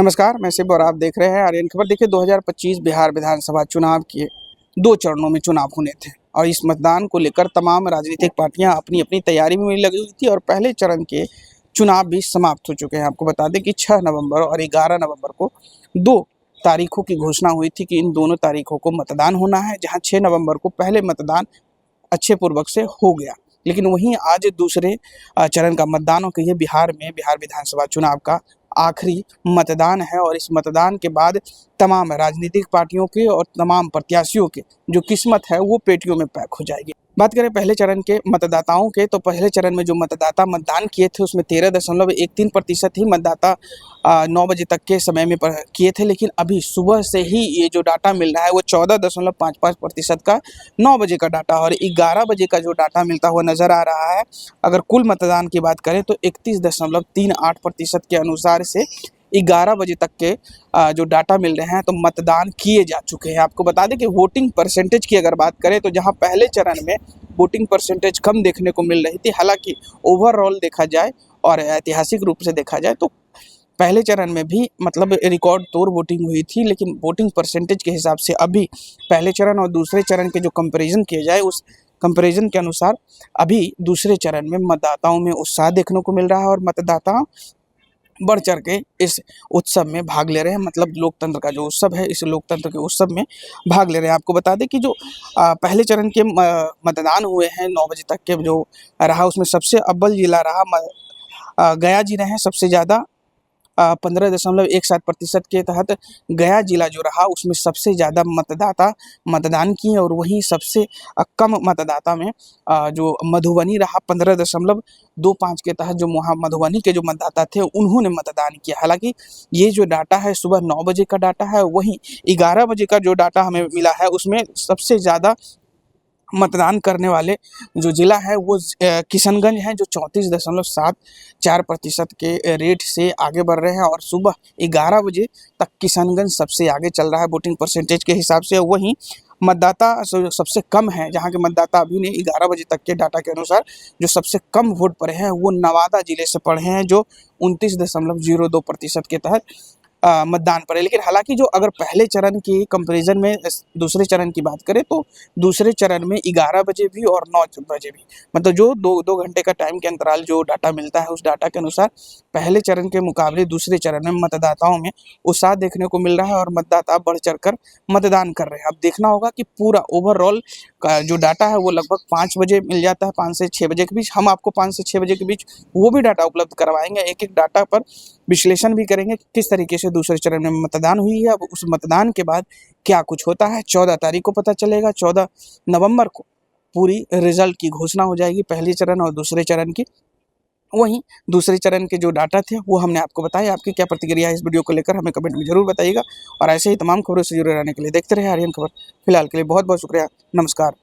नमस्कार, मैं शिव और आप देख रहे हैं आर्यन खबर। देखिए 2025 बिहार विधानसभा चुनाव के 2 चरणों में चुनाव होने थे और इस मतदान को लेकर तमाम राजनीतिक पार्टियां अपनी-अपनी तैयारी में लगी हुई थी और पहले चरण के चुनाव भी समाप्त हो चुके हैं। आपको बता दें कि 6 नवंबर और 11 नवंबर को 2 तारीखों की घोषणा हुई थी कि इन दोनों तारीखों को मतदान होना है, जहाँ 6 नवंबर को पहले मतदान अच्छे पूर्वक से हो गया। लेकिन वहीं आज दूसरे चरण का मतदान होकर ये बिहार विधानसभा चुनाव का आखिरी मतदान है और इस मतदान के बाद तमाम राजनीतिक पार्टियों के और तमाम प्रत्याशियों के जो किस्मत है वो पेटियों में पैक हो जाएगी। बात करें पहले चरण के मतदाताओं के, तो पहले चरण में जो मतदाता मतदान किए थे उसमें 13.13% ही मतदाता 9 बजे तक के समय में किए थे। लेकिन अभी सुबह से ही ये जो डाटा मिल रहा है वो 14.55% का 9 बजे का डाटा और 11 बजे का जो डाटा मिलता हुआ नज़र आ रहा है। अगर कुल मतदान की बात करें तो 31.38% के अनुसार से 11 बजे तक के जो डाटा मिल रहे हैं तो मतदान किए जा चुके हैं। आपको बता दें कि वोटिंग परसेंटेज की अगर बात करें तो जहां पहले चरण में वोटिंग परसेंटेज कम देखने को मिल रही थी, हालांकि ओवरऑल देखा जाए और ऐतिहासिक रूप से देखा जाए तो पहले चरण में भी मतलब रिकॉर्ड तोड़ वोटिंग हुई थी। लेकिन वोटिंग परसेंटेज के हिसाब से अभी पहले चरण और दूसरे चरण के जो कंपैरिजन किए जाए उस कंपैरिजन के अनुसार अभी दूसरे चरण में मतदाताओं में उत्साह देखने को मिल रहा है और मतदाता बढ़ चढ़ के इस उत्सव में भाग ले रहे हैं। मतलब लोकतंत्र का जो उत्सव है, इस लोकतंत्र के उत्सव में भाग ले रहे हैं। आपको बता दें कि जो पहले चरण के मतदान हुए हैं 9 बजे तक के जो रहा उसमें सबसे अव्वल जिला रहा गया जिला है। सबसे ज़्यादा 15.17% के तहत गया जिला जो रहा उसमें सबसे ज़्यादा मतदाता मतदान किए और वहीं सबसे कम मतदाता में जो मधुबनी रहा 15.25 के तहत जो मधुबनी के जो मतदाता थे उन्होंने मतदान किया। हालांकि ये जो डाटा है सुबह 9 बजे का डाटा है, वहीं 11 बजे का जो डाटा हमें मिला है उसमें सबसे ज़्यादा मतदान करने वाले जो ज़िला है वो किशनगंज है, जो 34.74% के रेट से आगे बढ़ रहे हैं और सुबह 11 बजे तक किशनगंज सबसे आगे चल रहा है वोटिंग परसेंटेज के हिसाब से। वहीं मतदाता सबसे कम है, जहां के मतदाता अभी ने 11 बजे तक के डाटा के अनुसार जो सबसे कम वोट पड़े हैं वो नवादा जिले से पड़े हैं, जो 29.02% के तहत मतदान पड़े। लेकिन हालांकि जो अगर पहले चरण की कंपैरिजन में दूसरे चरण की बात करें तो दूसरे चरण में 11 बजे भी और 9 बजे भी मतलब जो 2 घंटे का टाइम के अंतराल जो डाटा मिलता है उस डाटा के अनुसार पहले चरण के मुकाबले दूसरे चरण में मतदाताओं में उत्साह देखने को मिल रहा है और मतदाता बढ़ चढ़ कर मतदान कर रहे हैं। अब देखना होगा कि पूरा ओवरऑल का जो डाटा है वो लगभग 5 बजे मिल जाता है, 5 से 6 बजे के बीच। हम आपको 5 से 6 बजे के बीच वो भी डाटा उपलब्ध करवाएंगे, एक एक डाटा पर विश्लेषण भी करेंगे किस तरीके से दूसरे चरण में मतदान हुई है। अब उस मतदान के बाद क्या कुछ होता है 14 तारीख को पता चलेगा। 14 नवंबर को पूरी रिजल्ट की घोषणा हो जाएगी पहले चरण और दूसरे चरण की। वहीं दूसरे चरण के जो डाटा थे वो हमने आपको बताया। आपकी क्या प्रतिक्रिया है इस वीडियो को लेकर हमें कमेंट में जरूर बताइएगा और ऐसे ही तमाम खबरों से जुड़े रहने के लिए देखते रहे आर्यन खबर। फिलहाल के लिए बहुत बहुत शुक्रिया। नमस्कार।